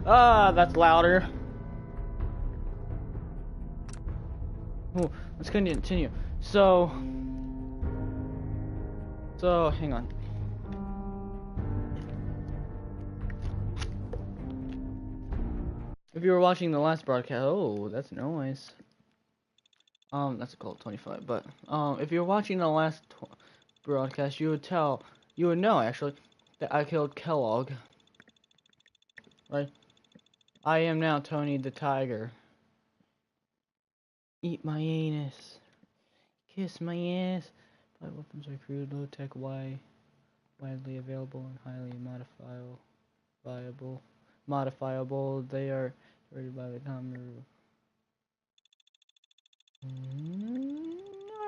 Ah, that's louder. Ooh, let's continue. So, hang on. If you were watching the last broadcast, oh, that's noise. That's a Colt 25. But if you're watching the last broadcast, you would know actually that I killed Kellogg. Right? I am now Tony the Tiger. Eat my anus. Kiss my ass. My weapons are crude, low tech, widely available, and highly modifiable. They are rated by the common. I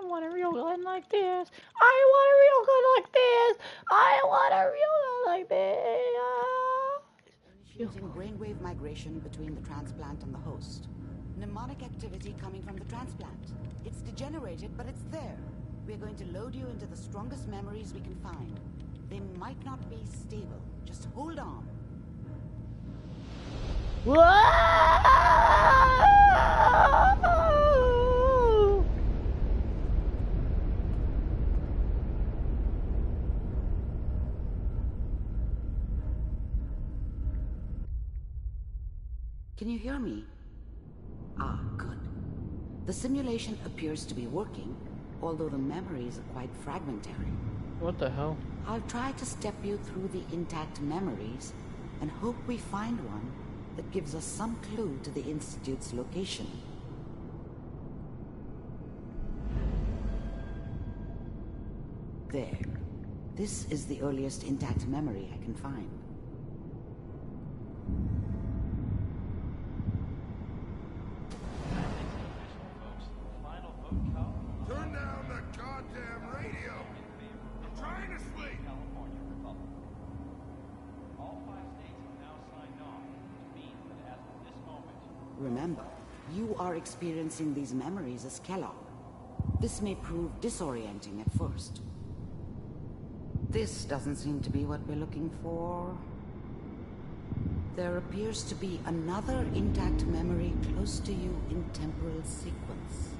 want a real gun like this. I want a real gun like this. I want a real gun like this. Initiating brainwave migration between the transplant and the host. Mnemonic activity coming from the transplant. It's degenerated, but it's there. We're going to load you into the strongest memories we can find. They might not be stable. Just hold on. Whoa! Can you hear me? Ah, good. The simulation appears to be working, although the memories are quite fragmentary. What the hell? I'll try to step you through the intact memories and hope we find one that gives us some clue to the Institute's location. There. This is the earliest intact memory I can find. Turn down the goddamn radio! I'm trying to sleep! All 5 states have now signed on, which means that as of this moment... Remember, you are experiencing these memories as Kellogg. This may prove disorienting at first. This doesn't seem to be what we're looking for. There appears to be another intact memory close to you in temporal sequence.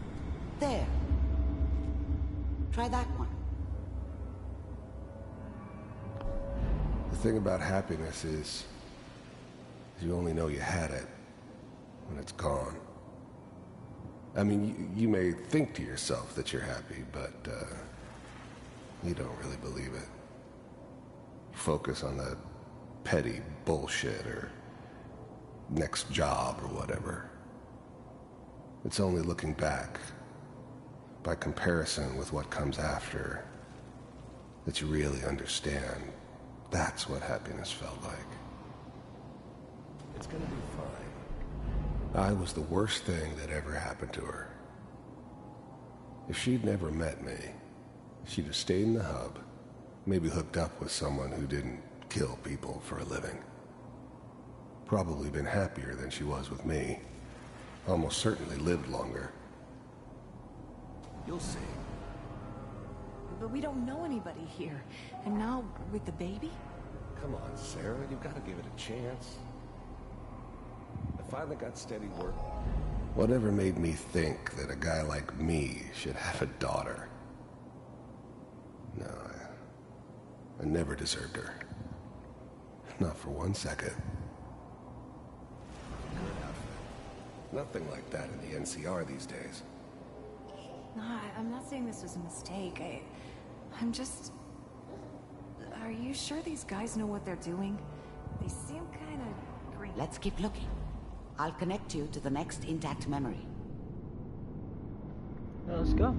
There. Try that one. The thing about happiness is you only know you had it when it's gone. I mean, you may think to yourself that you're happy, but you don't really believe it. Focus on the petty bullshit or next job or whatever. It's only looking back, by comparison with what comes after, that you really understand. That's what happiness felt like. It's gonna be fine. I was the worst thing that ever happened to her. If she'd never met me, she'd have stayed in the hub, maybe hooked up with someone who didn't kill people for a living. Probably been happier than she was with me. Almost certainly lived longer. You'll see. But we don't know anybody here. And now, with the baby? Come on, Sarah, you've got to give it a chance. I finally got steady work. Whatever made me think that a guy like me should have a daughter? No, I never deserved her. Not for 1 second. Good outfit. Nothing like that in the NCR these days. No, I'm not saying this was a mistake. I'm just... Are you sure these guys know what they're doing? They seem kind of green. Let's keep looking. I'll connect you to the next intact memory. Let's go.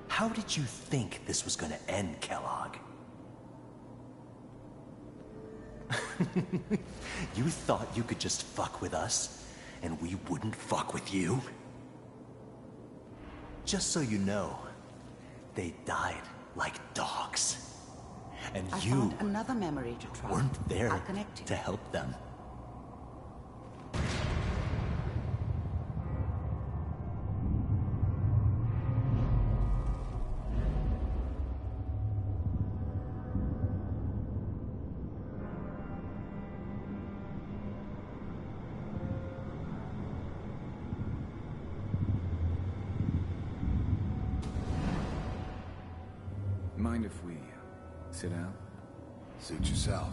How did you think this was gonna end, Kellogg? You thought you could just fuck with us, and we wouldn't fuck with you? Just so you know, they died like dogs. And I you found another memory to try. weren't there I'll connect you. to help them. Mind if we sit down? Suit yourself.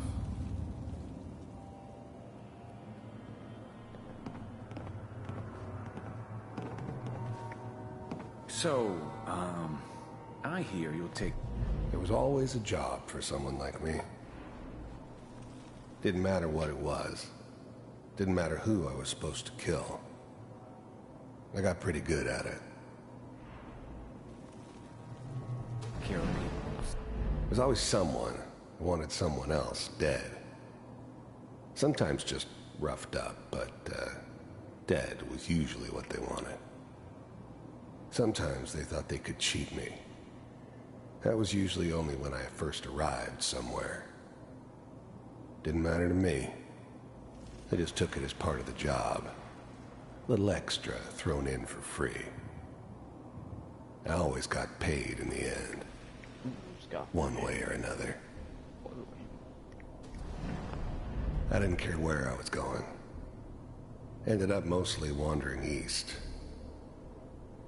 So, I hear you'll take... There was always a job for someone like me. Didn't matter what it was. Didn't matter who I was supposed to kill. I got pretty good at it. care of people. There's always someone who wanted someone else dead. Sometimes just roughed up, but dead was usually what they wanted. Sometimes they thought they could cheat me. That was usually only when I first arrived somewhere. Didn't matter to me. I just took it as part of the job. Little extra thrown in for free. I always got paid in the end. One way or another. I didn't care where I was going. Ended up mostly wandering east.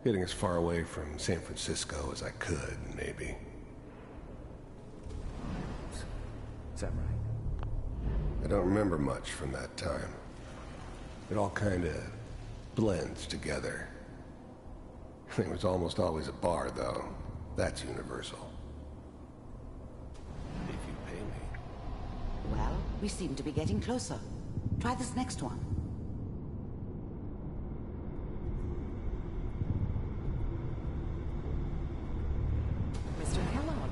Getting as far away from San Francisco as I could, maybe. Is that right? I don't remember much from that time. It all kinda blends together. There was almost always a bar, though. That's universal. If you pay me. Well, we seem to be getting closer. Try this next one. Mr. Kellogg,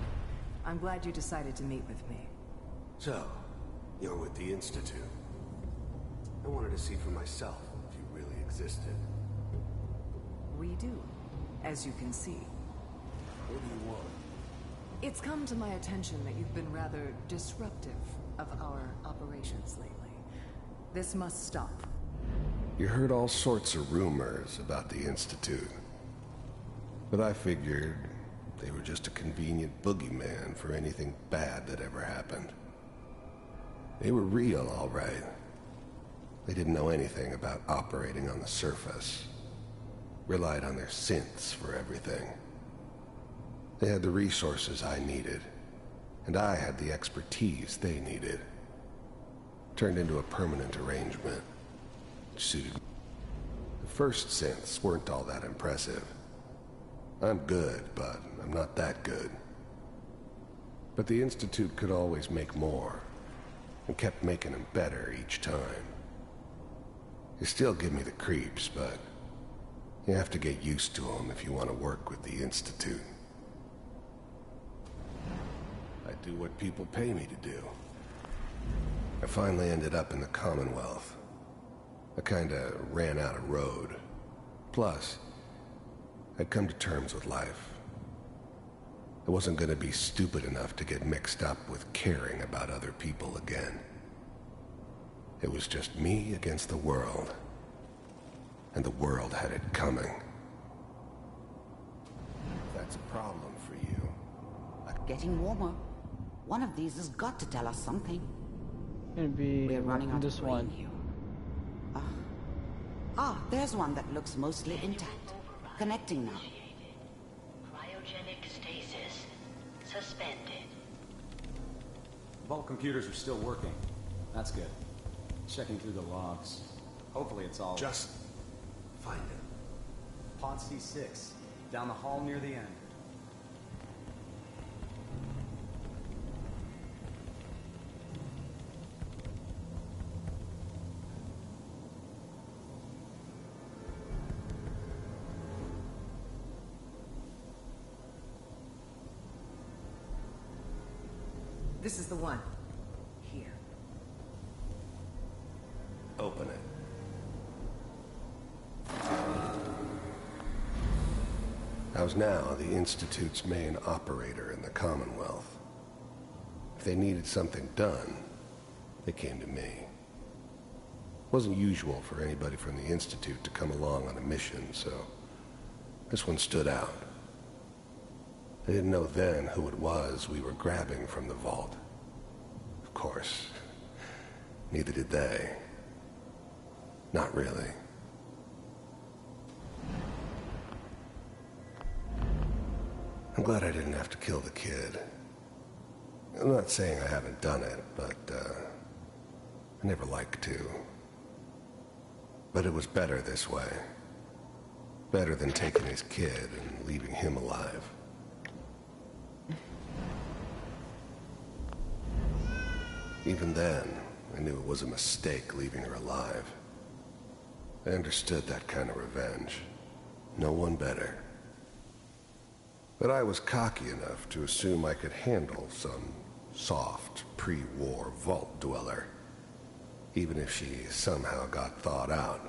I'm glad you decided to meet with me. So, you're with the Institute. I wanted to see for myself if you really existed. We do, as you can see. What do you want? It's come to my attention that you've been rather disruptive of our operations lately. This must stop. You heard all sorts of rumors about the Institute. But I figured they were just a convenient boogeyman for anything bad that ever happened. They were real, all right. They didn't know anything about operating on the surface. Relied on their synths for everything. They had the resources I needed, and I had the expertise they needed. Turned into a permanent arrangement, which suited me. The first synths weren't all that impressive. I'm good, but I'm not that good. But the Institute could always make more, and kept making them better each time. They still give me the creeps, but you have to get used to them if you want to work with the Institute. I do what people pay me to do. I finally ended up in the Commonwealth. I kinda ran out of road. Plus, I'd come to terms with life. I wasn't gonna be stupid enough to get mixed up with caring about other people again. It was just me against the world. And the world had it coming. That's a problem for you. Getting warmer. One of these has got to tell us something. Gonna be We're running out this of brain one. here. There's one that looks mostly intact. Connecting now. Cryogenic stasis suspended. Vault computers are still working. That's good. Checking through the logs. Hopefully it's all... Just find it. Pod C6, down the hall near the end. This is the one. Here. Open it. I was now the Institute's main operator in the Commonwealth. If they needed something done, they came to me. It wasn't usual for anybody from the Institute to come along on a mission, so this one stood out. I didn't know then who it was we were grabbing from the vault. Of course, neither did they. Not really. I'm glad I didn't have to kill the kid. I'm not saying I haven't done it, but, I never liked to. But it was better this way. Better than taking his kid and leaving him alive. Even then, I knew it was a mistake leaving her alive. I understood that kind of revenge. No one better. But I was cocky enough to assume I could handle some soft, pre-war vault dweller, even if she somehow got thawed out.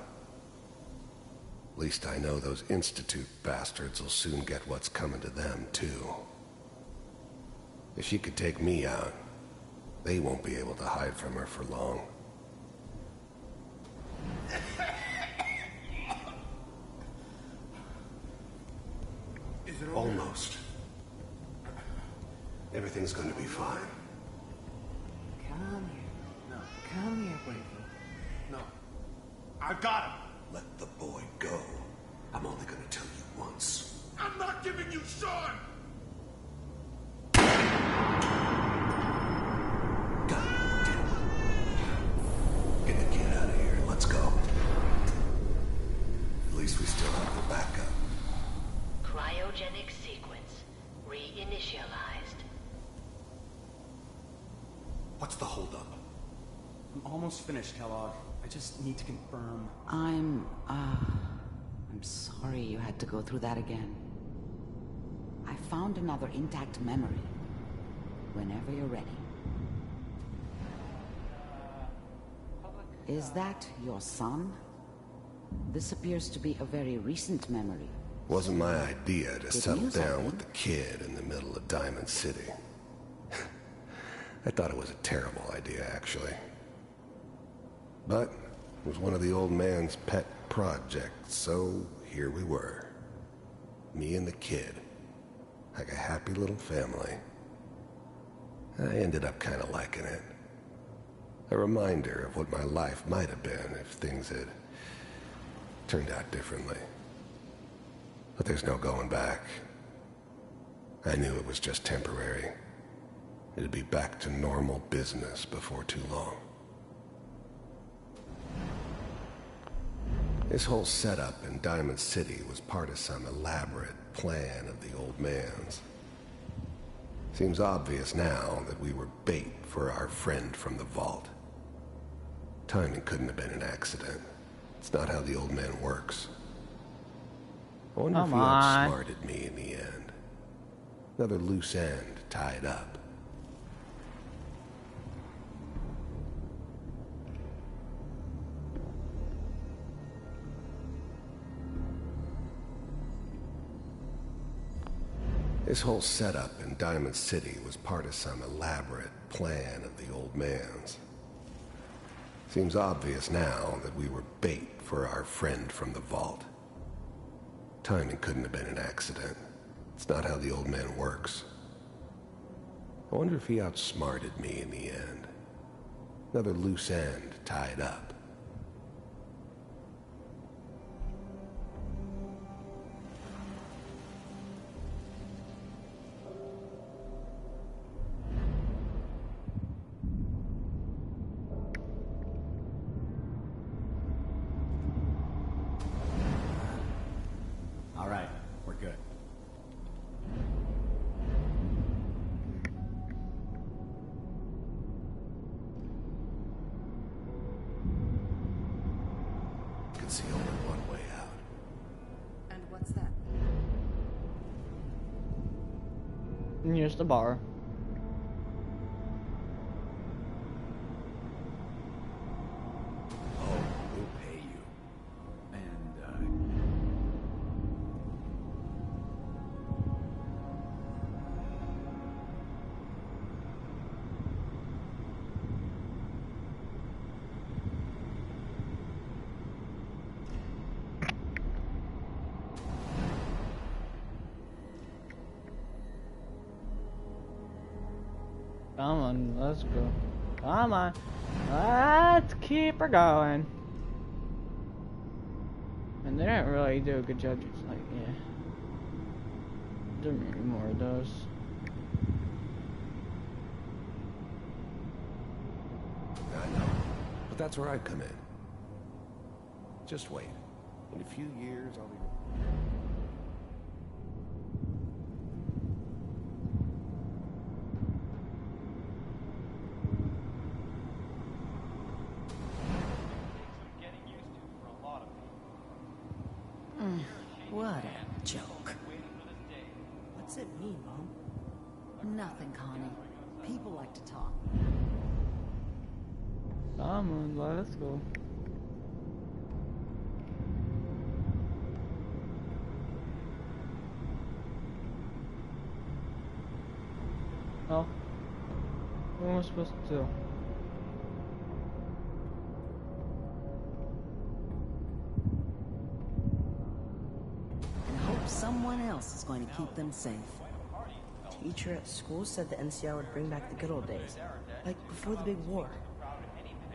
At least I know those Institute bastards will soon get what's coming to them, too. If she could take me out, they won't be able to hide from her for long. Is it Almost. Everything's going to be fine. Come here. No. Come here, Brady. No. I've got him. Let the boy go. I'm only going to tell you once. I'm not giving you Sean! God damn it. Get the kid out of here. Let's go. At least we still have the backup. Cryogenic sequence reinitialized. What's the holdup? I'm almost finished, Kellogg. I just need to confirm. I'm sorry you had to go through that again. I found another intact memory. Whenever you're ready. Is that your son? This appears to be a very recent memory. Wasn't my idea to settle news, I down think. with the kid in the middle of Diamond City. I thought it was a terrible idea, actually. But it was one of the old man's pet projects, so here we were. Me and the kid. Like a happy little family. I ended up kind of liking it. A reminder of what my life might have been if things had turned out differently. But there's no going back. I knew it was just temporary. It'd be back to normal business before too long. This whole setup in Diamond City was part of some elaborate plan of the old man's. Seems obvious now that we were bait for our friend from the vault. Timing couldn't have been an accident. It's not how the old man works. I wonder if he outsmarted me in the end. Another loose end tied up. This whole setup in Diamond City was part of some elaborate plan of the old man's. Seems obvious now that we were bait for our friend from the vault. Timing couldn't have been an accident. It's not how the old man works. I wonder if he outsmarted me in the end. Another loose end tied up. All right, we're good. Could see only one way out. And what's that? And here's the bar. Oh, we'll pay you. And, Come on, let's go. Come on. Let's keep her going. And they didn't really do a good job. It's like, yeah. there many more of those? I know, but that's where I come in. Just wait. In a few years, I'll be... What a joke. What's it mean, Mom? Nothing, Connie. People like to talk. Let's go. Oh. What am I supposed to do? And hope someone else is going to keep them safe. Teacher at school said the NCR would bring back the good old days. Like before the big war.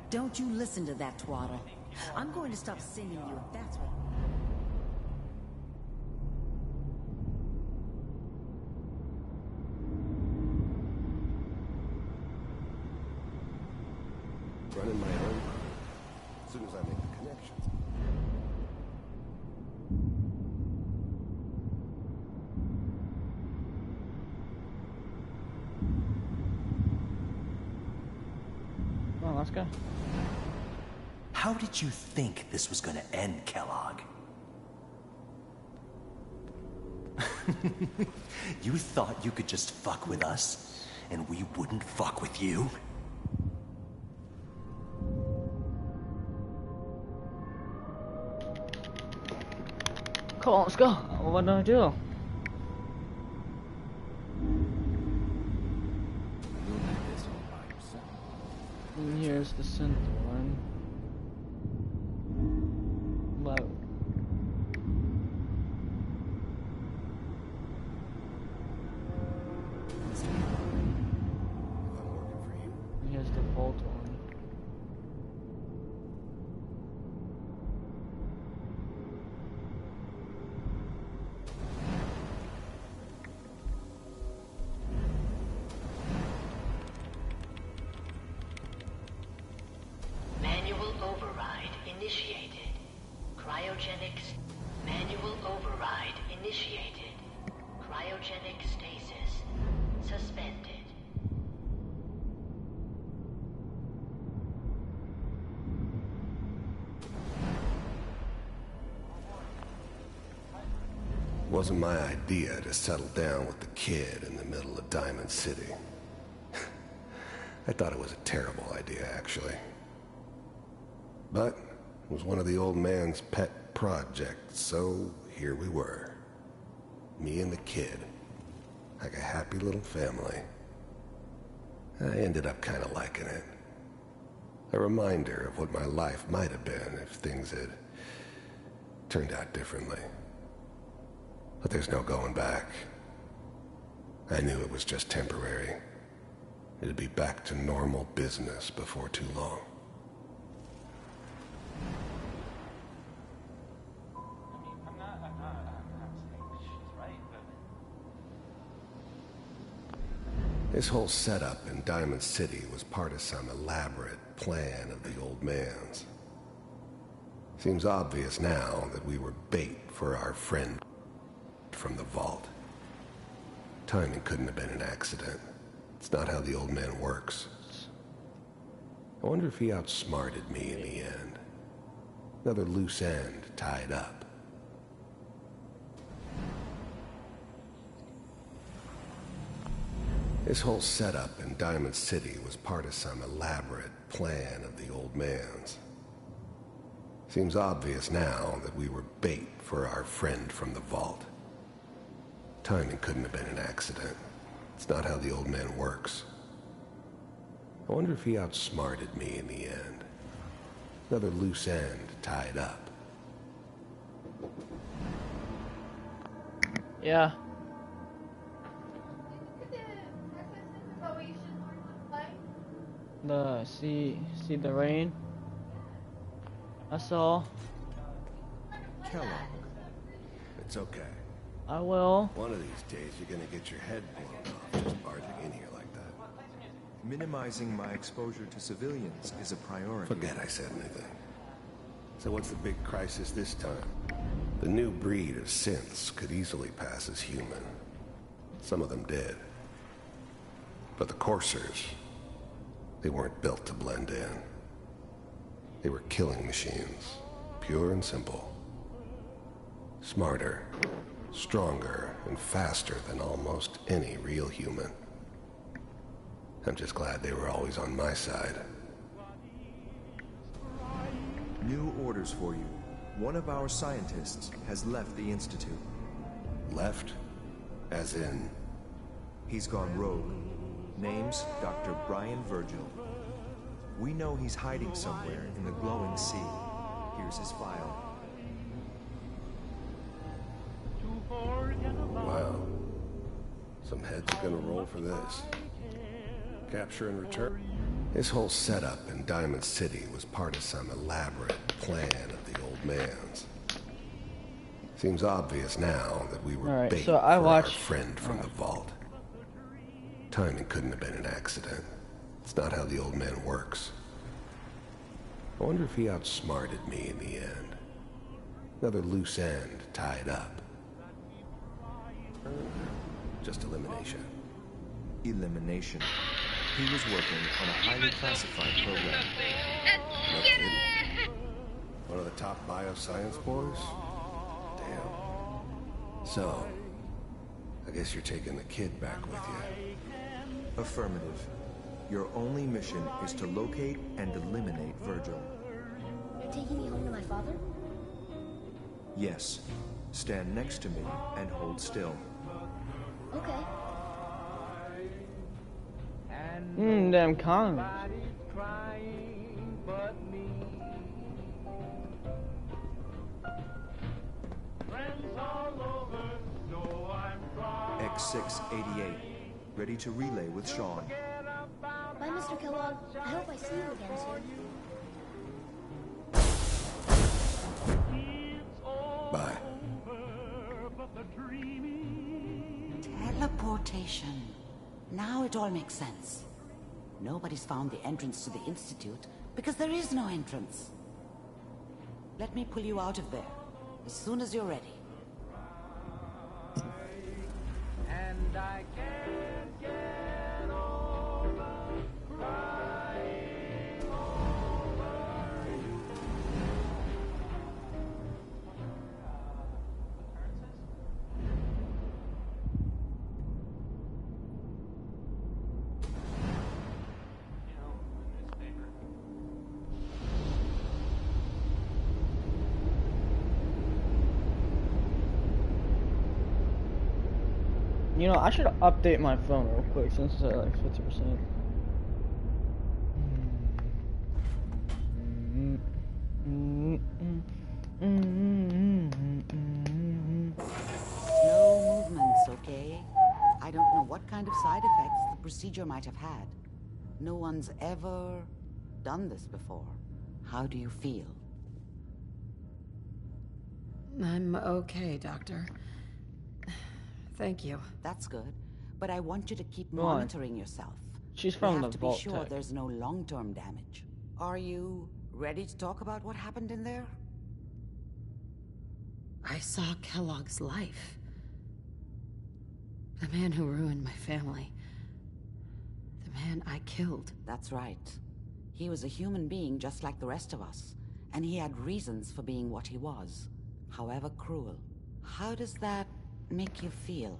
Don't you listen to that twaddle. I'm going to stop singing you if that's what... Running my own crew. As soon as I make the connections. Oh, let's go. How did you think this was gonna end, Kellogg? You thought you could just fuck with us, and we wouldn't fuck with you? Cool, let's go. What do I do? And here's the center one. Low. And here's the vault one. Manual override initiated. Cryogenics. Manual override initiated. Cryogenic stasis suspended. Wasn't my idea to settle down with the kid in the middle of Diamond City. I thought it was a terrible idea, actually. But it was one of the old man's pet projects, so here we were. Me and the kid. Like a happy little family. I ended up kind of liking it. A reminder of what my life might have been if things had turned out differently. But there's no going back. I knew it was just temporary. It'd be back to normal business before too long. I'm not saying she's right, but This whole setup in Diamond City was part of some elaborate plan of the old man's. Seems obvious now that we were bait for our friend from the vault. Timing couldn't have been an accident. It's not how the old man works. I wonder if he outsmarted me in the end. Another loose end tied up. This whole setup in Diamond City was part of some elaborate plan of the old man's. Seems obvious now that we were bait for our friend from the vault. Timing couldn't have been an accident. It's not how the old man works. I wonder if he outsmarted me in the end. Another loose end tied up. Yeah. See the rain. That's all. Kellogg. It's okay. I will. One of these days, you're gonna get your head blown off just barging in here like that. Minimizing my exposure to civilians is a priority. Forget I said anything. So what's the big crisis this time? The new breed of synths could easily pass as human. Some of them did. But the Coursers, they weren't built to blend in. They were killing machines, pure and simple. Smarter, stronger, and faster than almost any real human. I'm just glad they were always on my side. New orders for you. One of our scientists has left the Institute. Left? As in? He's gone rogue. Name's Dr. Brian Virgil. We know he's hiding somewhere in the glowing sea. Here's his file. Wow. Some heads are gonna roll for this. Capture and return. His whole setup in Diamond City was part of some elaborate plan of the old man's. Seems obvious now that we were bait so I for watched... our friend from the vault. Timing couldn't have been an accident. It's not how the old man works. I wonder if he outsmarted me in the end. Another loose end tied up. Just elimination. Elimination. He was working on a highly classified program. No kidding. One of the top bioscience boys? Damn. So, I guess you're taking the kid back with you. Affirmative. Your only mission is to locate and eliminate Virgil. You're taking me home to my father? Yes. Stand next to me and hold still. Okay. Damn con. X688. Ready to relay with Sean. Bye, Mr. Kellogg. I hope I see you again soon. Bye. Teleportation. Now it all makes sense. Nobody's found the entrance to the Institute because there is no entrance. Let me pull you out of there as soon as you're ready. And I can't get over crying over you. You know, I should update my phone real quick since it's at like 50%. Slow movements, okay? I don't know what kind of side effects the procedure might have had. No one's ever done this before. How do you feel? I'm okay, Doctor. Thank you. That's good. But I want you to keep Go on. monitoring yourself. She's We from have the to be vault sure tech. there's no long-term damage. Are you ready to talk about what happened in there? I saw Kellogg's life. The man who ruined my family. The man I killed. That's right. He was a human being just like the rest of us. And he had reasons for being what he was. However cruel. How does that make you feel?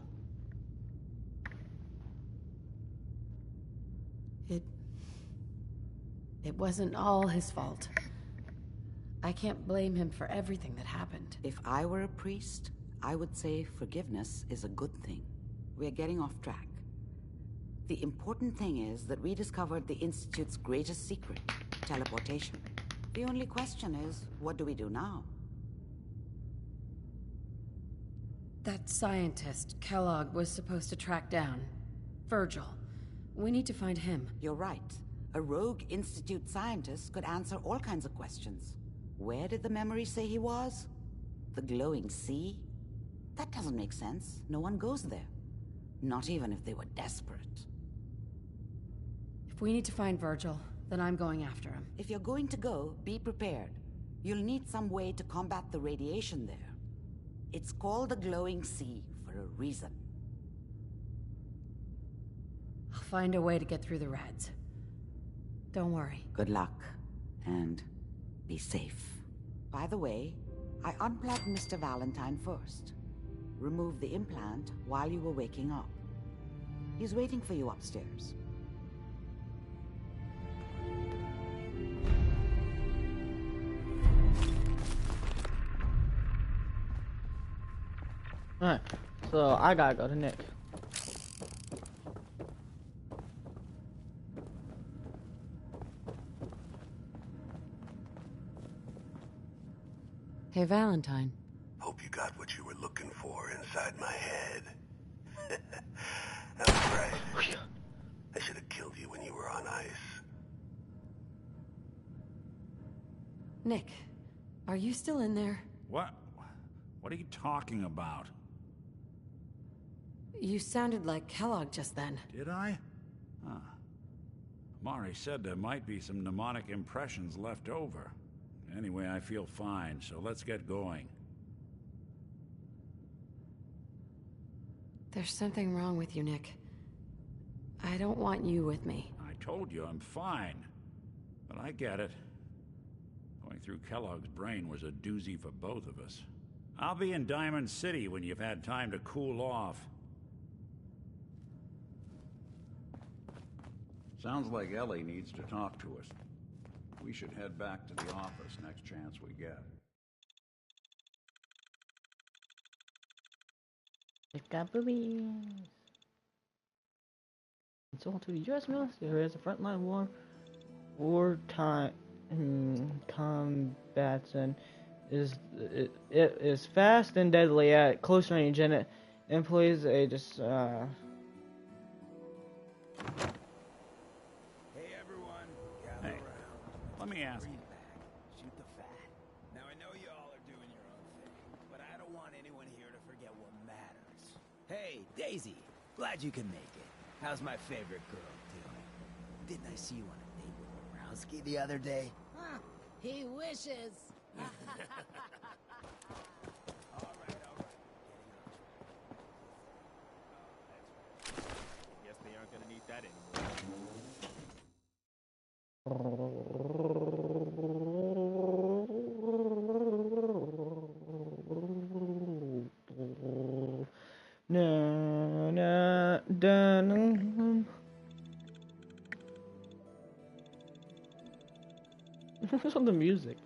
It wasn't all his fault. I can't blame him for everything that happened. If I were a priest, I would say forgiveness is a good thing. We're getting off track. The important thing is that we discovered the Institute's greatest secret, teleportation. The only question is, what do we do now? That scientist, Kellogg, was supposed to track down. Virgil. We need to find him. You're right. A rogue Institute scientist could answer all kinds of questions. Where did the memory say he was? The glowing sea? That doesn't make sense. No one goes there. Not even if they were desperate. If we need to find Virgil, then I'm going after him. If you're going to go, be prepared. You'll need some way to combat the radiation there. It's called the Glowing Sea for a reason. I'll find a way to get through the Reds. Don't worry. Good luck, and be safe. By the way, I unplugged Mr. Valentine first. Removed the implant while you were waking up. He's waiting for you upstairs. Alright, so I gotta go to Nick. Hey, Valentine. Hope you got what you were looking for inside my head. That was right. I should have killed you when you were on ice. Nick, are you still in there? What? What are you talking about? You sounded like Kellogg just then. Did I? Huh. Mari said there might be some mnemonic impressions left over. Anyway, I feel fine, so let's get going. There's something wrong with you, Nick. I don't want you with me. I told you I'm fine. But I get it. Going through Kellogg's brain was a doozy for both of us. I'll be in Diamond City when you've had time to cool off. Sounds like Ellie needs to talk to us. We should head back to the office next chance we get. It got boobies. Insult to the U.S. military as a frontline wartime combatant it is fast and deadly at close range, and it employs a Let me ask. Shoot the fat. Now I know y'all are doing your own thing, but I don't want anyone here to forget what matters. Hey, Daisy. Glad you can make it. How's my favorite girl doing? Didn't I see you on a date with Borowski the other day? Huh, he wishes. Guess they aren't gonna need that anymore. What's on the music?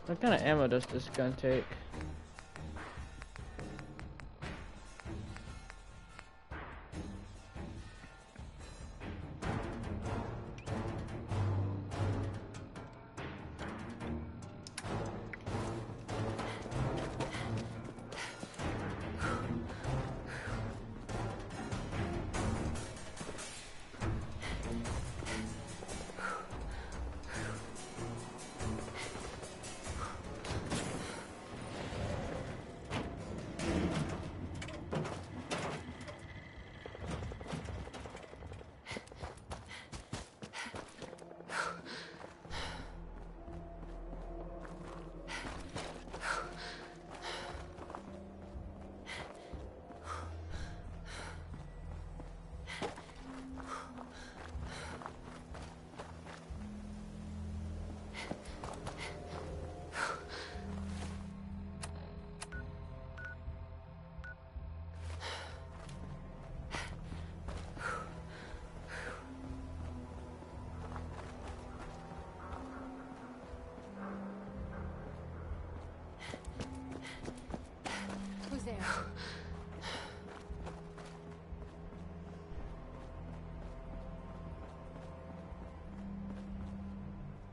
What kind of ammo does this gun take?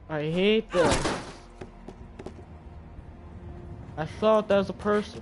I hate this. I thought that was a person.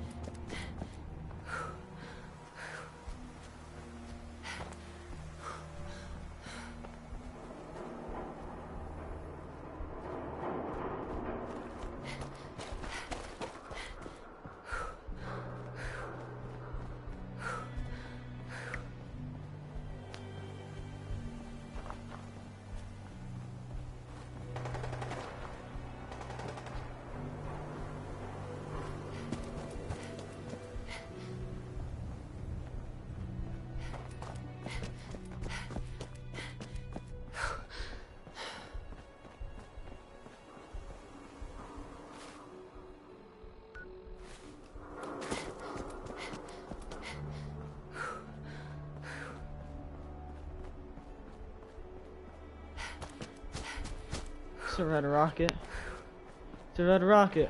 It's a red rocket. It's a red rocket.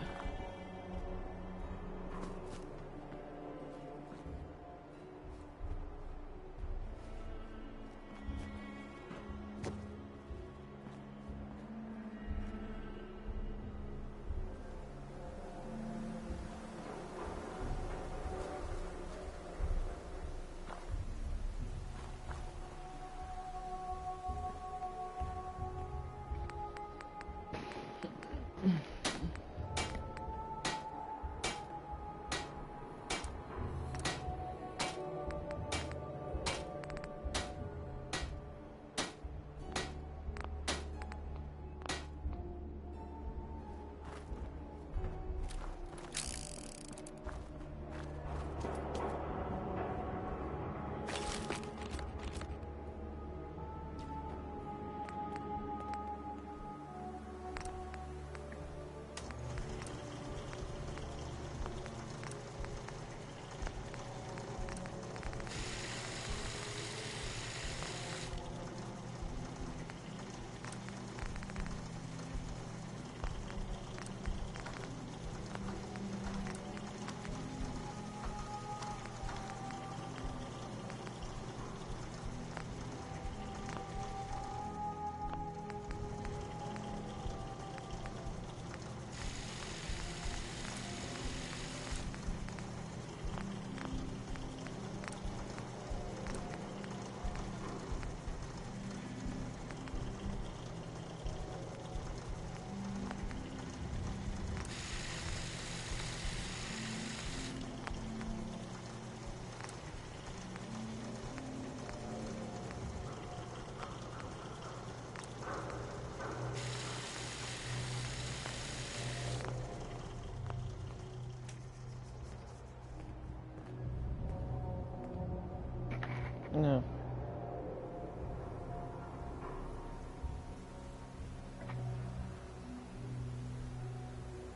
No.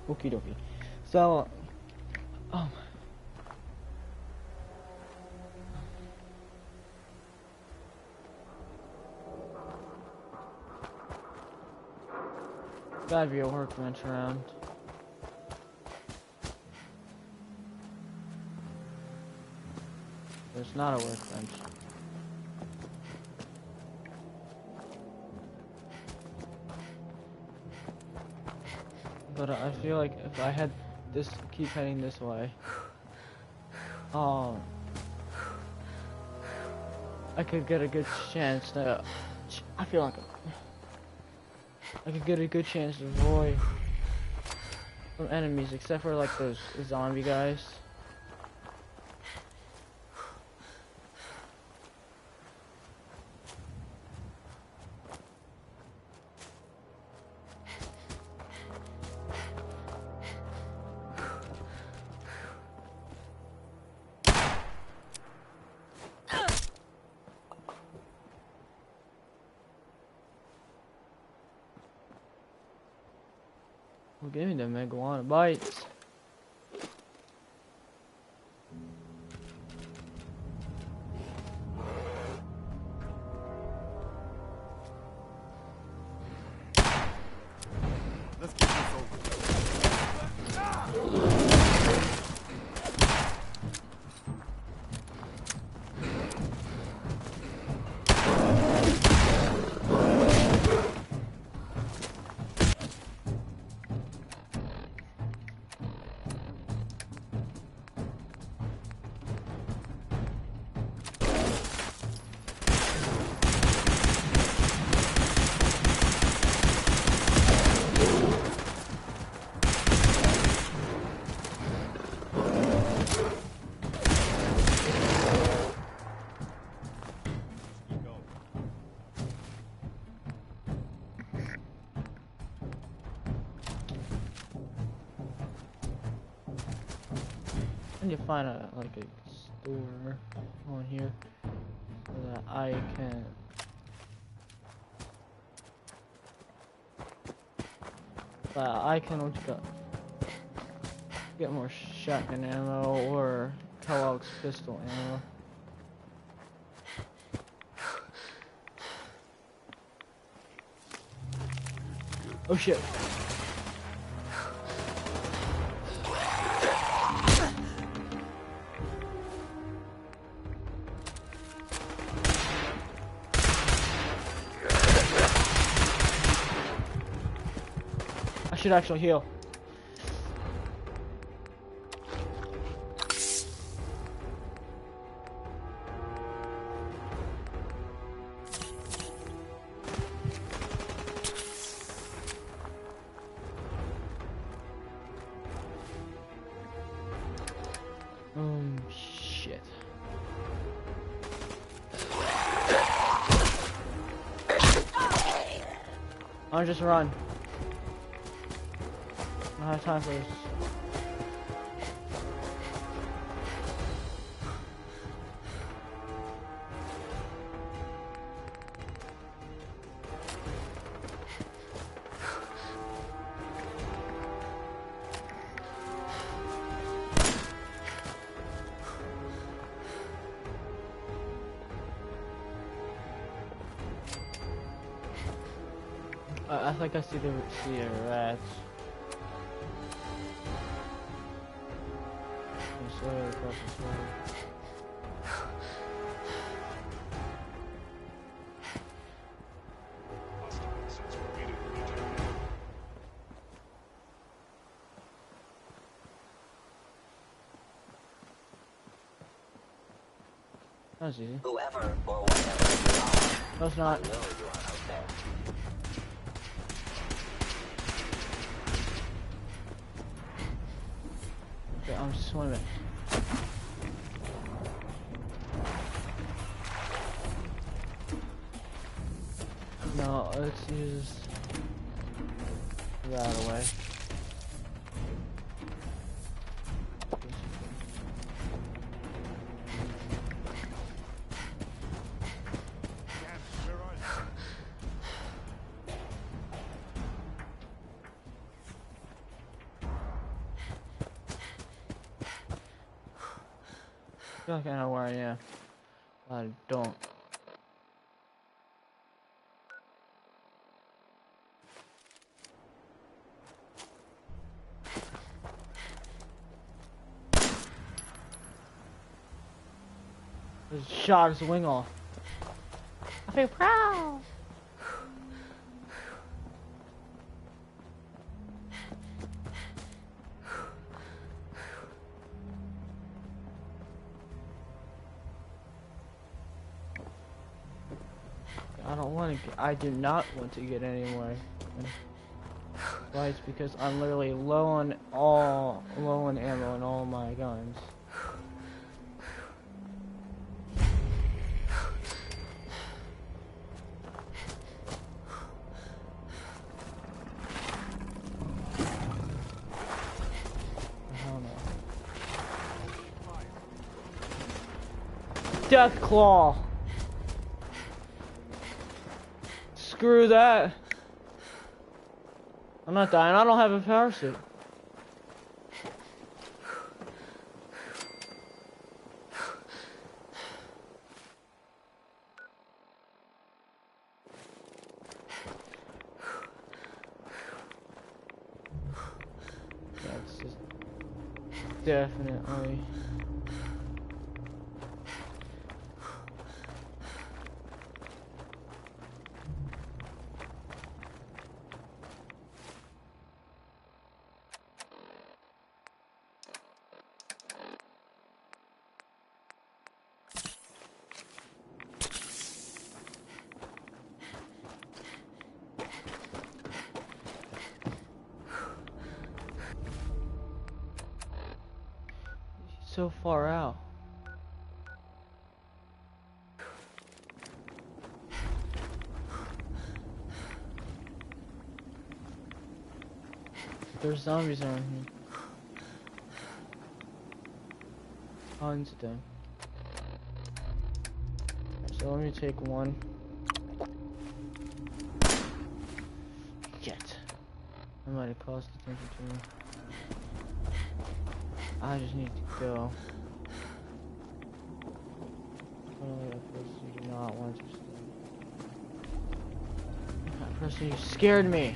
Okie dokie. So, gotta be a workbench around. There's not a workbench. But I feel like if I had this, keep heading this way, I could get a good chance to, I feel like I could get a good chance to avoid from enemies, except for like those zombie guys. Well, give me the Megawana bites. Let's get this over. I need to find a store on here so that I can get more shotgun ammo or Kellogg's pistol ammo. Oh shit. I should actually heal. Shit. I'll just run. I don't have time for this. I think I see the rats. I'm slowly across this road. That was easy. Whoever or whatever you are, no, it's not. I know you are out there. Okay, I'm swimming. No, let's use that away. I feel like I know where I am. I don't. Just shot his wing off. I feel proud. I do not want to get anywhere. Why? It's because I'm literally low on ammo in all my guns. Death Claw. Screw that. I'm not dying. I don't have a power suit. That's just definitely. So far out. There's zombies around here. them. So let me take one. Shit. I might have caused attention to me. I just need to go. Oh, that person did not want to stay. That person scared me.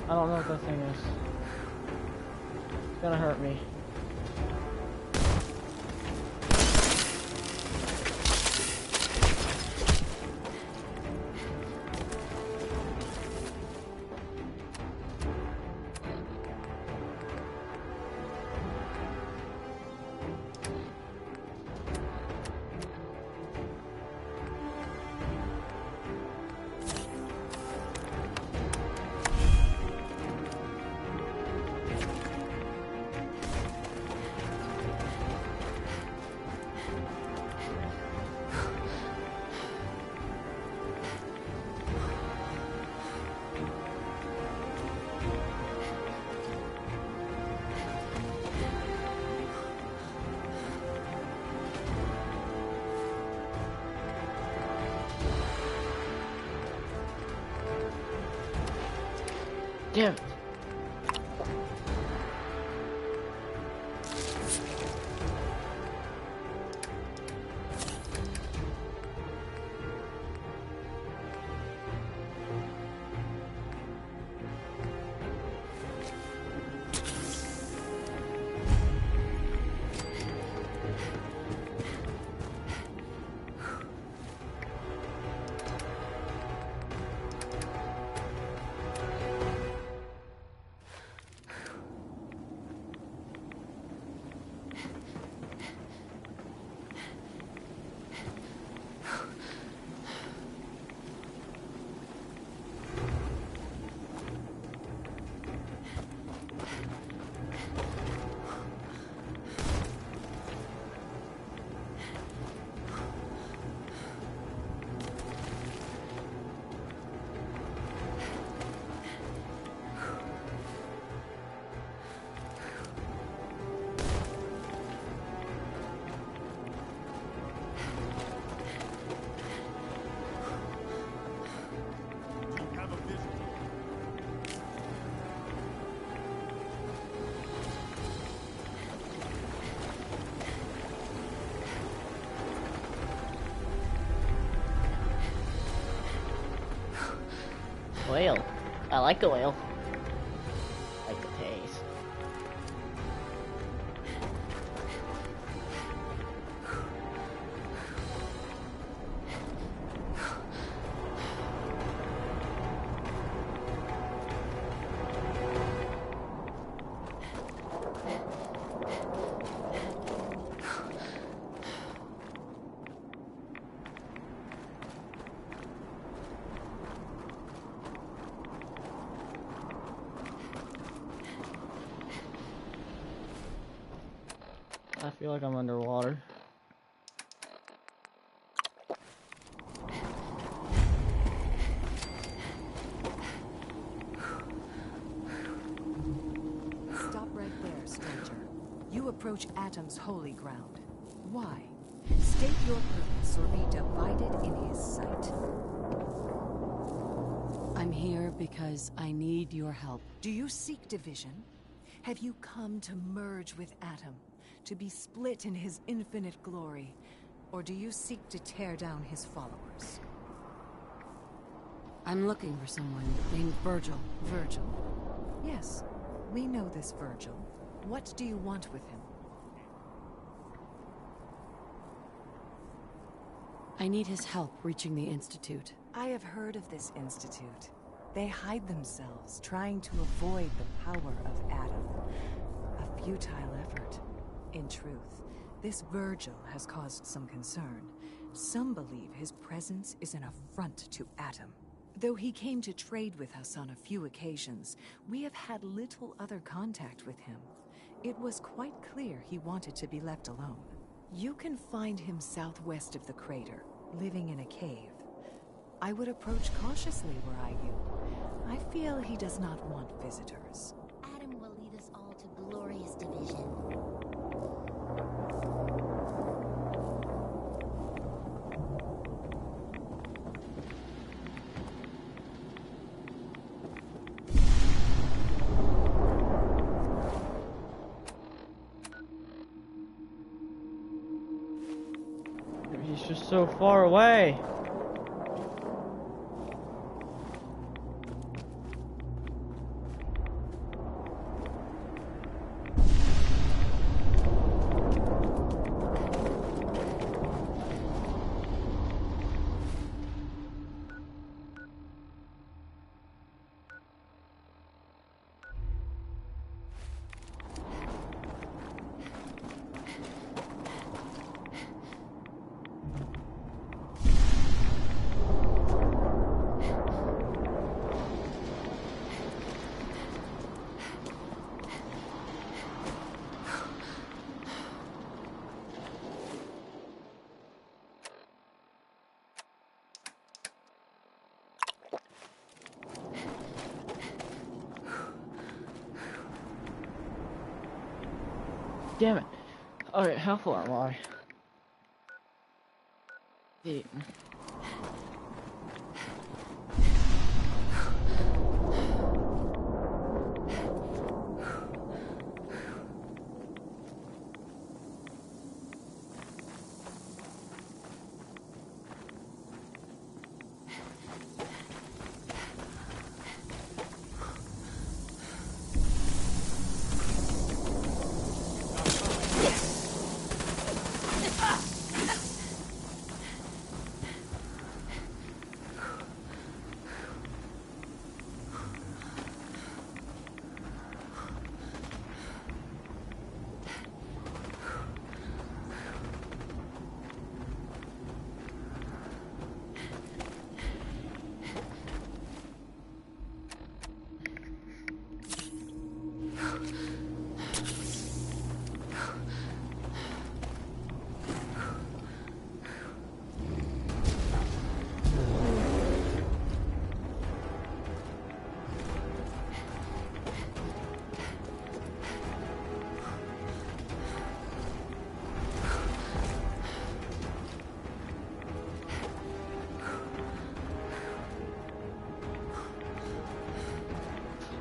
I don't know what that thing is. It's gonna hurt me. Damn it. Oil. I like oil. I like the taste. I feel like I'm underwater. Stop right there, stranger. You approach Atom's holy ground. Why? State your purpose or be divided in his sight. I'm here because I need your help. Do you seek division? Have you come to merge with Atom? To be split in his infinite glory? Or do you seek to tear down his followers? I'm looking for someone named Virgil. Virgil? Yes, we know this Virgil. What do you want with him? I need his help reaching the Institute. I have heard of this Institute. They hide themselves, trying to avoid the power of Atom. A futile effort. In truth, this Virgil has caused some concern. Some believe his presence is an affront to Atom. Though he came to trade with us on a few occasions, we have had little other contact with him. It was quite clear he wanted to be left alone. You can find him southwest of the crater, living in a cave. I would approach cautiously were I you. I feel he does not want visitors. Adam will lead us all to glorious division. He's just so far away. Damn it. Alright, how far am I? 8.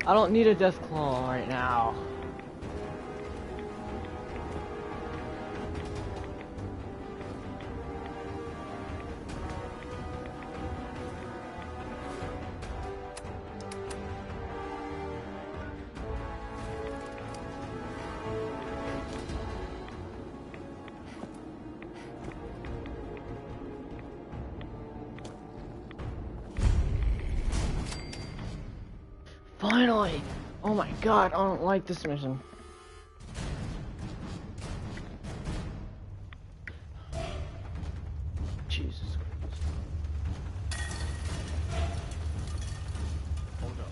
I don't need a death claw right now. Finally! Oh my god, I don't like this mission. Jesus Christ. Hold up.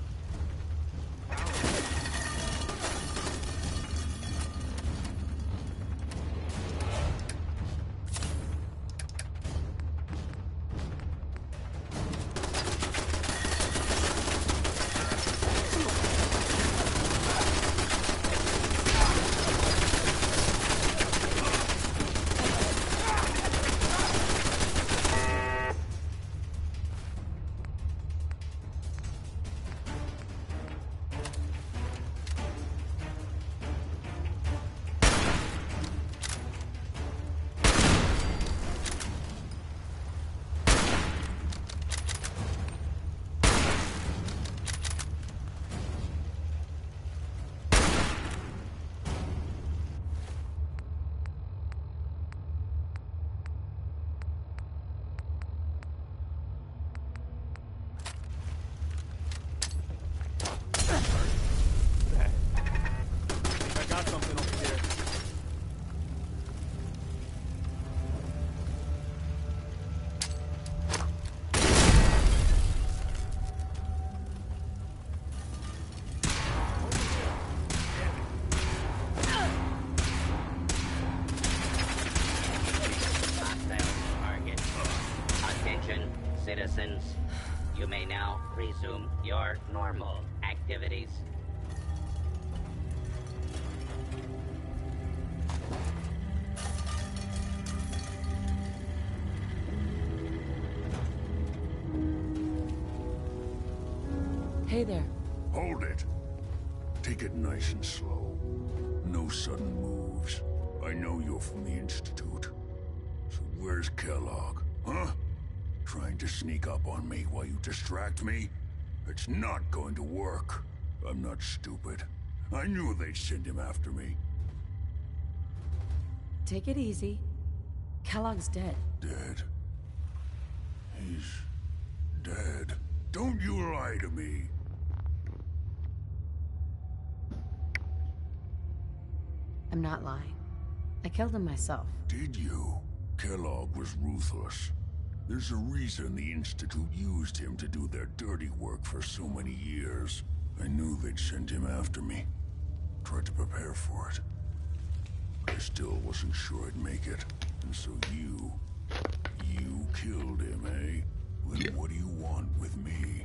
Attention, citizens. You may now resume your normal activities. Hey there. Hold it. Take it nice and slow. No sudden moves. I know you're from the Institute. So where's Kellogg? Huh? Trying to sneak up on me while you distract me? It's not going to work. I'm not stupid. I knew they'd send him after me. Take it easy. Kellogg's dead. Dead? He's dead. Don't you lie to me. I'm not lying. I killed him myself. Did you? Kellogg was ruthless. There's a reason the Institute used him to do their dirty work for so many years. I knew they'd send him after me. Tried to prepare for it. I still wasn't sure I'd make it. And so you killed him, eh? Then what do you want with me?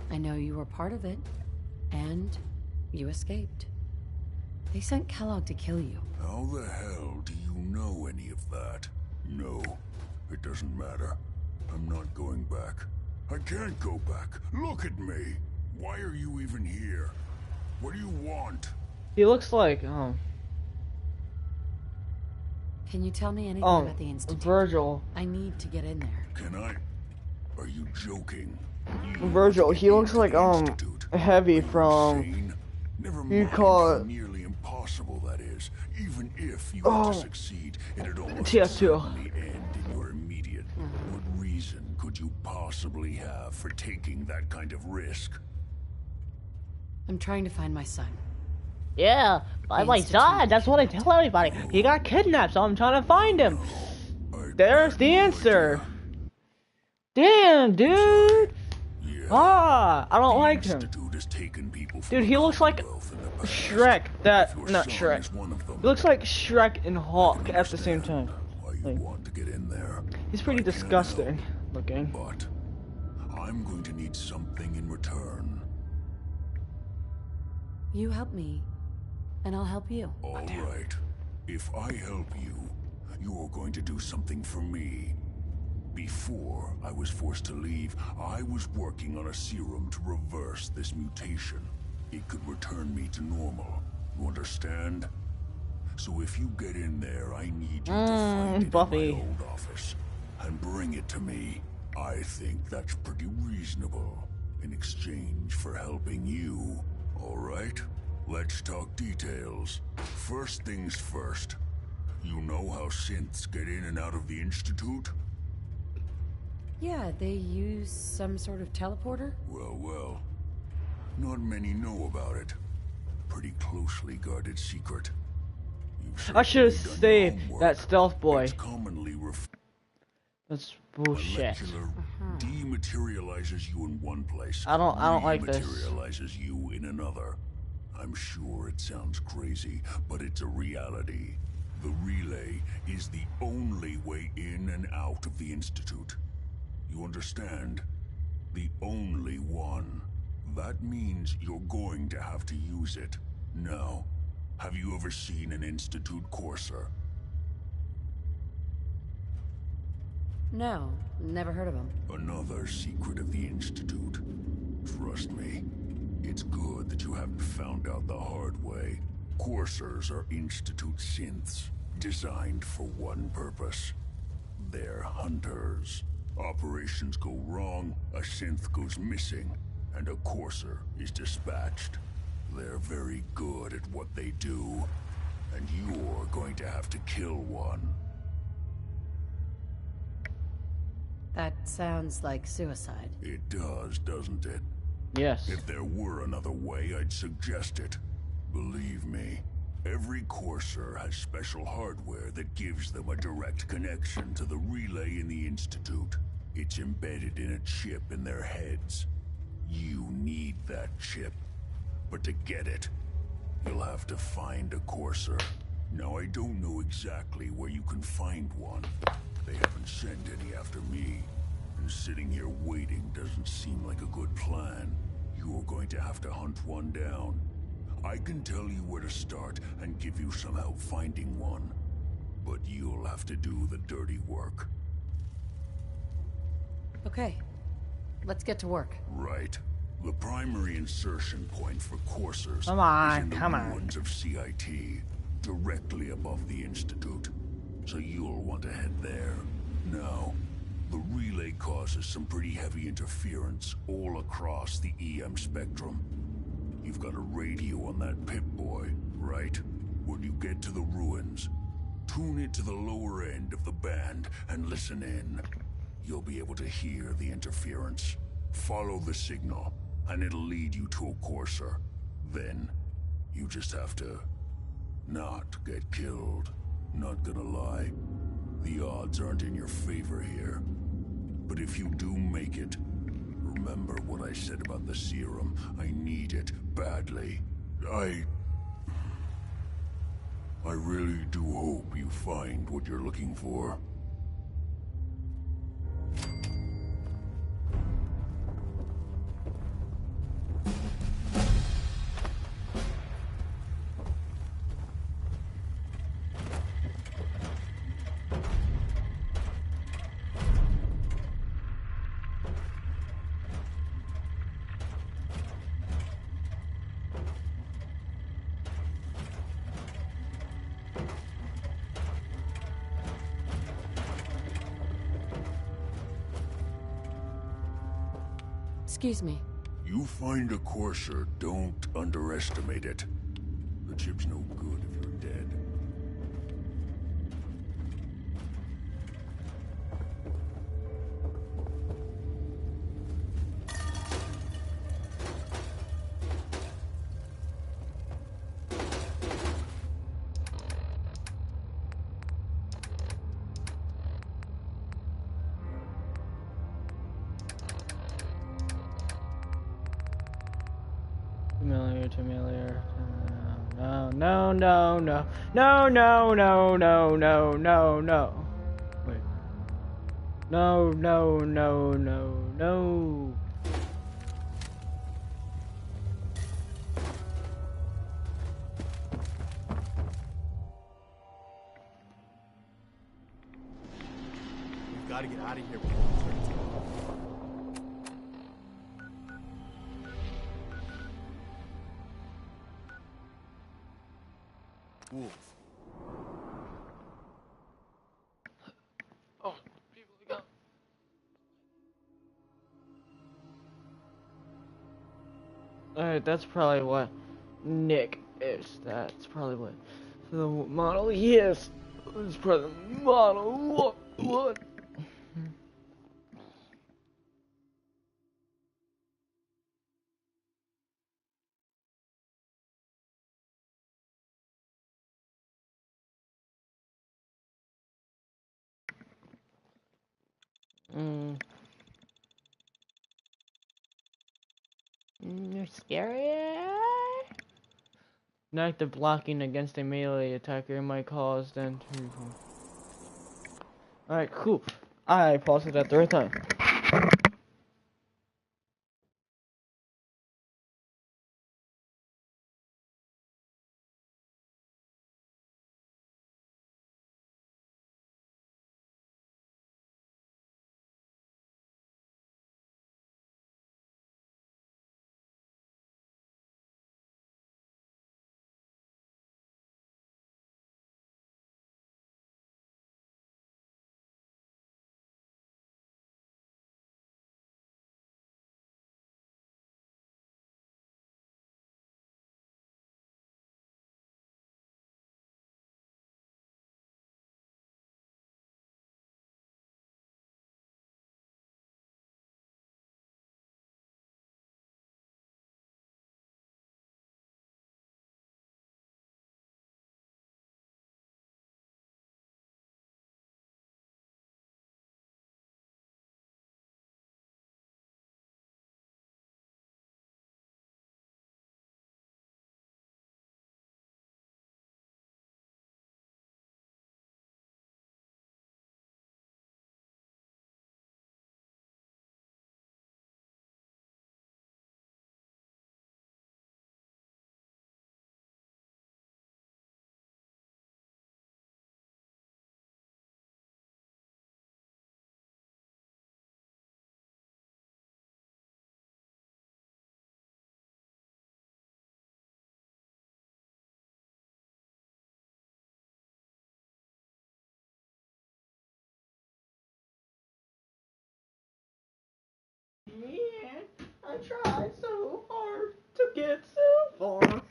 I know you were part of it. And you escaped. They sent Kellogg to kill you. How the hell do you know any of that? No, it doesn't matter. I'm not going back. I can't go back. Look at me. Why are you even here? What do you want? He looks like, Can you tell me anything about the Institute? Virgil. I need to get in there. Can I? Are you joking? Virgil, he looks like, Heavy from... Never You mind call how it... nearly impossible that is. Even if you were to succeed, it'd almost TF2. certainly end in your immediate. What reason could you possibly have for taking that kind of risk? I'm trying to find my son. Yeah, by my son. That's what I tell everybody. He got kidnapped, so I'm trying to find him. There's the answer. Damn, dude. I don't like him. Dude, he looks like Shrek. Not Shrek. He looks like Shrek and Hulk at the same time. Like, he's pretty disgusting looking. But I'm going to need something in return. You help me, and I'll help you. All right. If I help you, you're going to do something for me. Before I was forced to leave, I was working on a serum to reverse this mutation. It could return me to normal. You understand? So if you get in there, I need you to find it Buffy. in my old office and bring it to me. I think that's pretty reasonable in exchange for helping you. All right? Let's talk details. First things first. You know how synths get in and out of the Institute? Yeah, they use some sort of teleporter? Well. Not many know about it. Pretty closely guarded secret. I should have saved that stealth boy. It's commonly That's bullshit. Molecular dematerializes you in one place. I don't like this. Materializes you in another. I'm sure it sounds crazy, but it's a reality. The relay is the only way in and out of the Institute. You understand? The only one. That means you're going to have to use it. Now, have you ever seen an Institute courser? No, never heard of him. Another secret of the Institute. Trust me, it's good that you haven't found out the hard way. Coursers are Institute synths, designed for one purpose. They're hunters. Operations go wrong, a synth goes missing, and a courser is dispatched. They're very good at what they do, and you're going to have to kill one. That sounds like suicide. It does, doesn't it? Yes. If there were another way, I'd suggest it. Believe me, every courser has special hardware that gives them a direct connection to the relay in the Institute. It's embedded in a chip in their heads. You need that chip. But to get it, you'll have to find a courser. Now, I don't know exactly where you can find one. They haven't sent any after me. And sitting here waiting doesn't seem like a good plan. You're going to have to hunt one down. I can tell you where to start and give you some help finding one. But you'll have to do the dirty work. Okay. Let's get to work. Right. The primary insertion point for coursers Come on, is in the come on. ruins of CIT, directly above the Institute. So you'll want to head there. Now, the relay causes some pretty heavy interference all across the EM spectrum. You've got a radio on that Pip-Boy, right? When you get to the ruins, tune it to the lower end of the band and listen in. You'll be able to hear the interference. Follow the signal, and it'll lead you to a courser. Then, you just have to not get killed. Not gonna lie, the odds aren't in your favor here. But if you do make it, remember what I said about the serum. I need it badly. I really do hope you find what you're looking for. Excuse me. You find a courser, don't underestimate it. The chip's no good if you're dead. Familiar. No, no, no, no, no, no, no, no, no, no, no. Wait. No, no, no, no, no. We've got to get out of here before it turns out. Wolf. Oh, people go. Alright, that's probably what Nick is. That's probably what the model he is. It's probably the model. What? You're scary. Active blocking against a melee attacker might cause them to. Alright, cool. I paused it at the right time. tried so hard to get so far.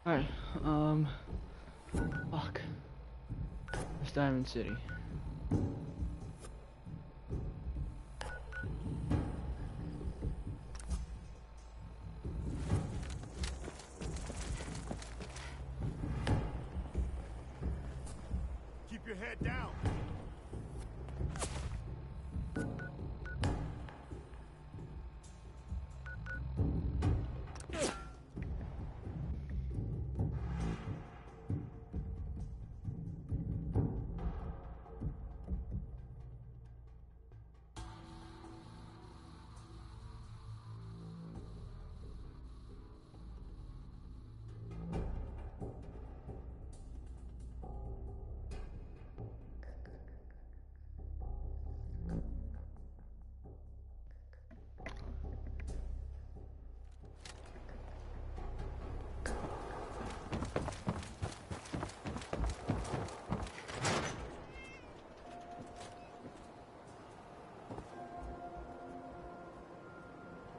Alright, fuck. It's Diamond City. Keep your head down.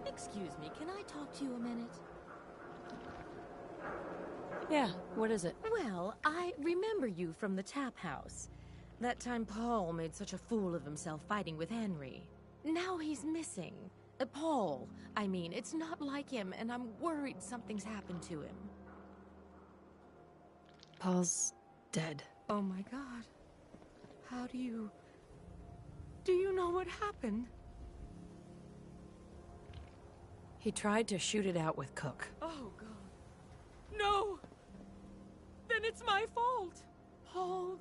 Excuse me, can I talk to you a minute? Yeah, what is it? Well, I remember you from the tap house. That time Paul made such a fool of himself fighting with Henry. Now he's missing. Paul, I mean, it's not like him, and I'm worried something's happened to him. Paul's dead. Oh my God. How do you... Do you know what happened? He tried to shoot it out with Cook. Oh, God. No! Then it's my fault. Paul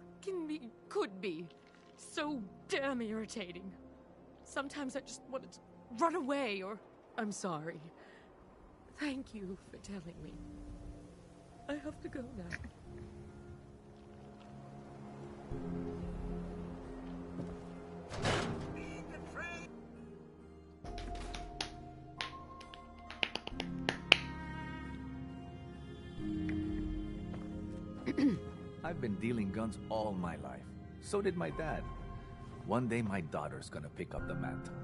could be so damn irritating. Sometimes I just want to run away, or I'm sorry. Thank you for telling me. I have to go now. I've been dealing guns all my life. So did my dad. One day my daughter's gonna pick up the mantle.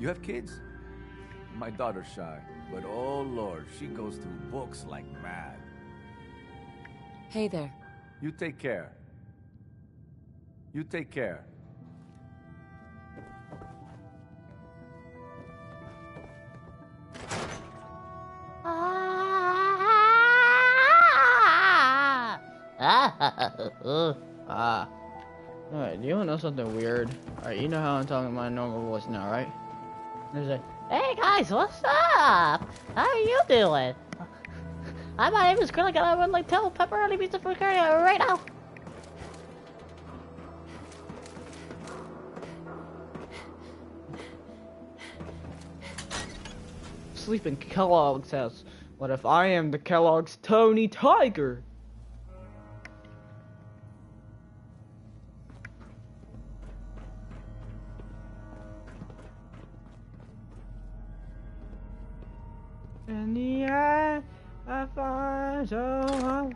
You have kids? My daughter's shy, but oh Lord, she goes through books like mad. Hey there. You take care. You take care. Alright, do you wanna know something weird? Alright, you know how I'm talking my normal voice now, right? There's like, Hey guys, what's up? How are you doing? Hi, my name is Grillick and I would like to tell Pepperoni Pizza for Curry right now. sleep in Kellogg's house. What if I am the Kellogg's Tony Tiger? In the eye, I find so.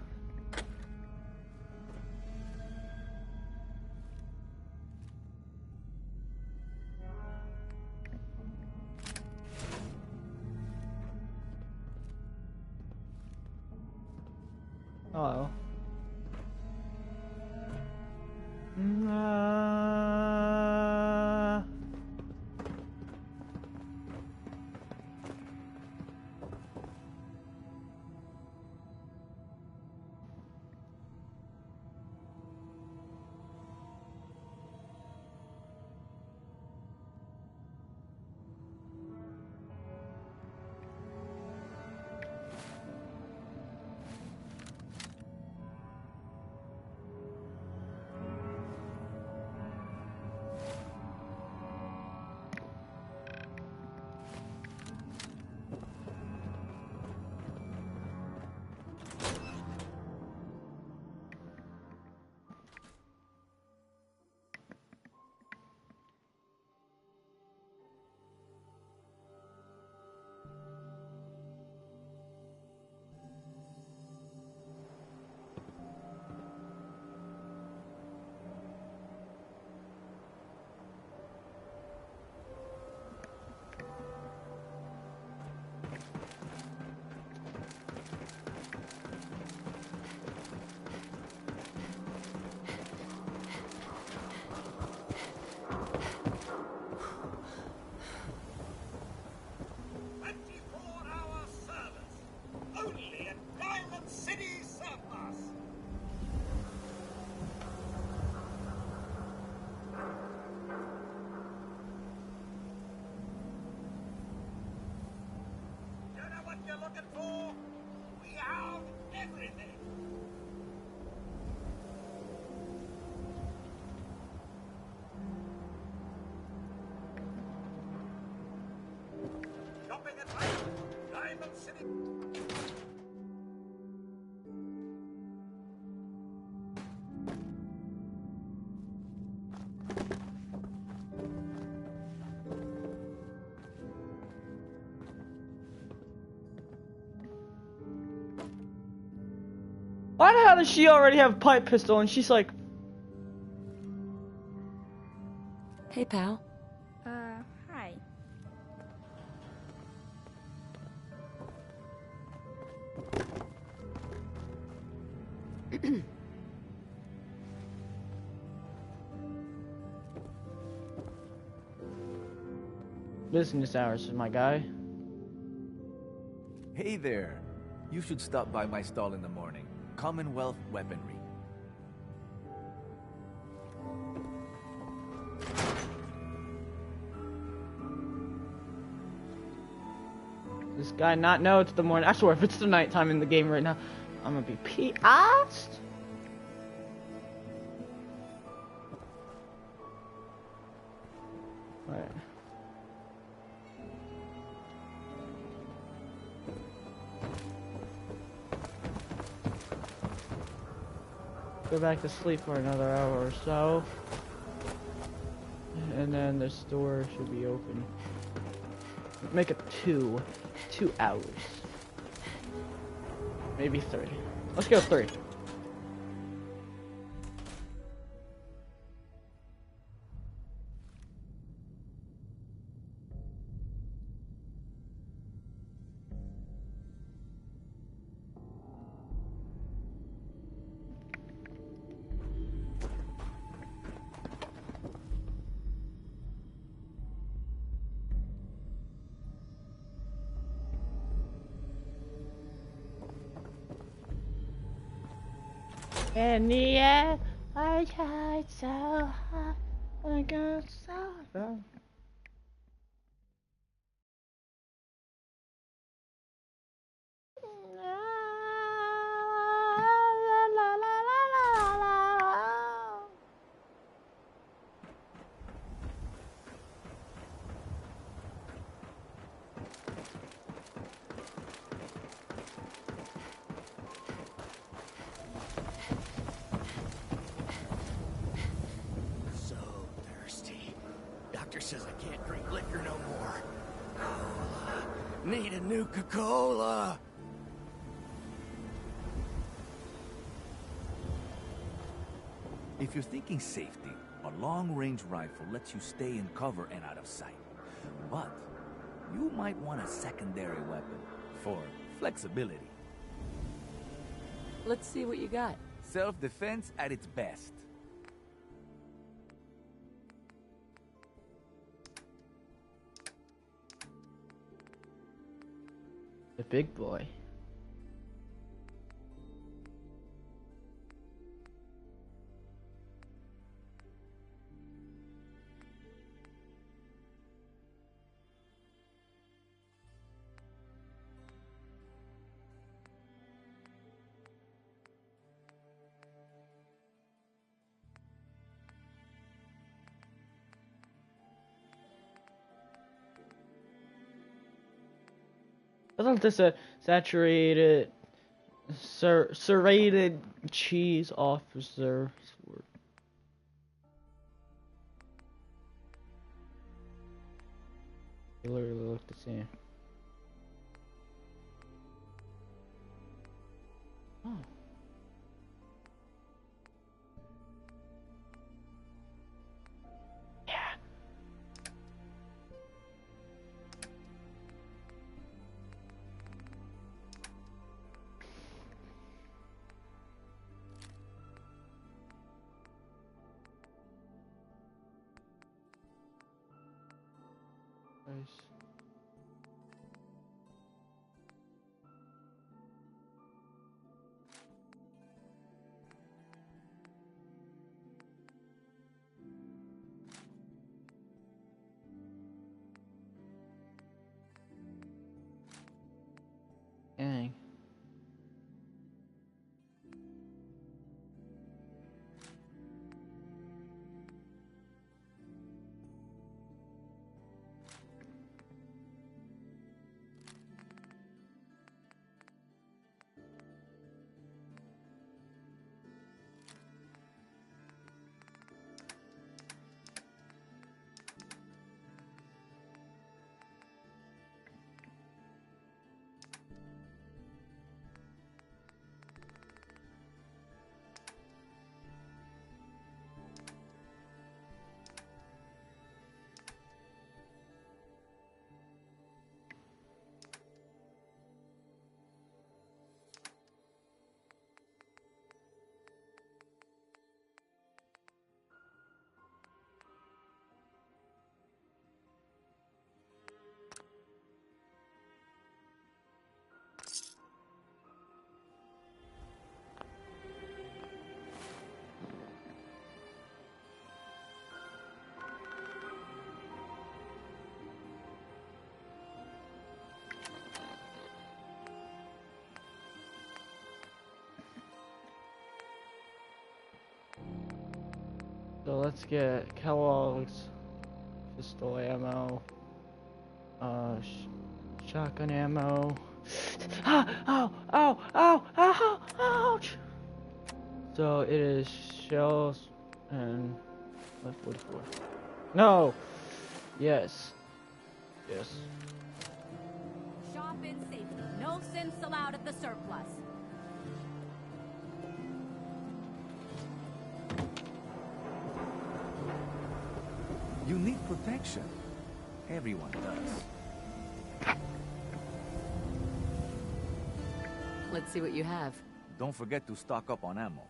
Oh. You're looking for? We have everything. Shopping at Diamond City. Why the hell does she already have a pipe pistol and she's like... Hey, pal. Hi. Business hours, my guy. Hey there. You should stop by my stall in the morning. Commonwealth Weaponry. This guy not know it's the morning. I swear, if it's the nighttime in the game right now, I'm gonna be pissed. Right. Go back to sleep for another hour or so. And then the store should be open. Make it 2 hours. Maybe 3. Let's go 3. In the air, I tried so hard, I got so far. Need a Nuka-Cola. If you're thinking safety, a long-range rifle lets you stay in cover and out of sight. But you might want a secondary weapon for flexibility. Let's see what you got. Self-defense at its best. The big boy. Isn't this a saturated, serrated cheese officer's word? They literally look the same. Oh. Nice. Dang. So let's get Kellogg's pistol ammo, shotgun ammo. Ah! Ow! Ow! Ow! Ow! Ouch! So it is shells and 44. No! Yes. Yes. Shop in safety. No synths allowed at the surplus. You need protection. Everyone does. Let's see what you have. Don't forget to stock up on ammo.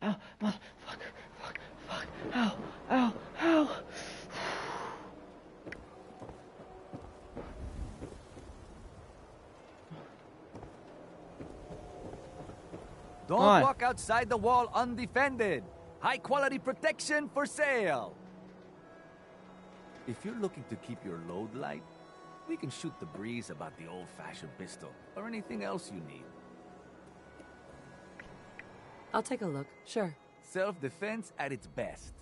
Oh, motherfucker, fuck, fuck. Don't Why? walk outside the wall undefended. High quality protection for sale. If you're looking to keep your load light, we can shoot the breeze about the old-fashioned pistol or anything else you need. I'll take a look, sure. Self-defense at its best.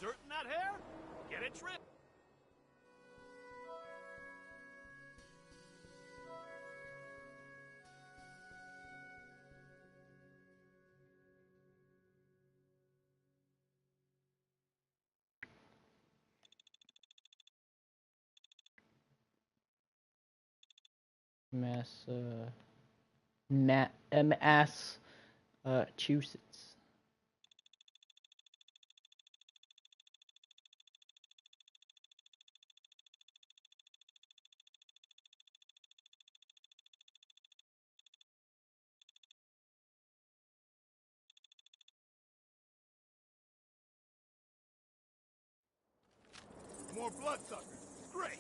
Dirt in that hair? Get it trimmed. Massachusetts. More bloodsuckers. Great.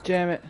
Damn it.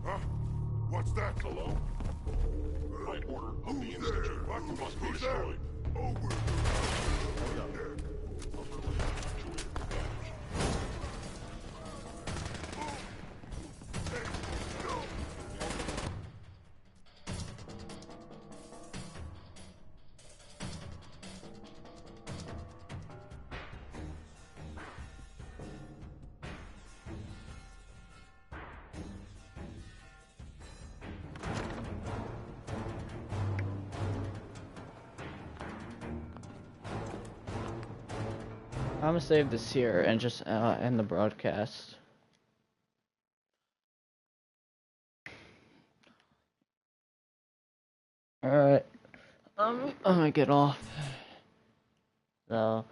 Huh? What's that, Cologne? Find order of the Institute. What must be destroyed. Over. I'm gonna save this here and just end the broadcast. Alright. I'm gonna get off. So,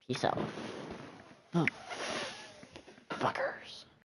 peace out. Oh. Fucker.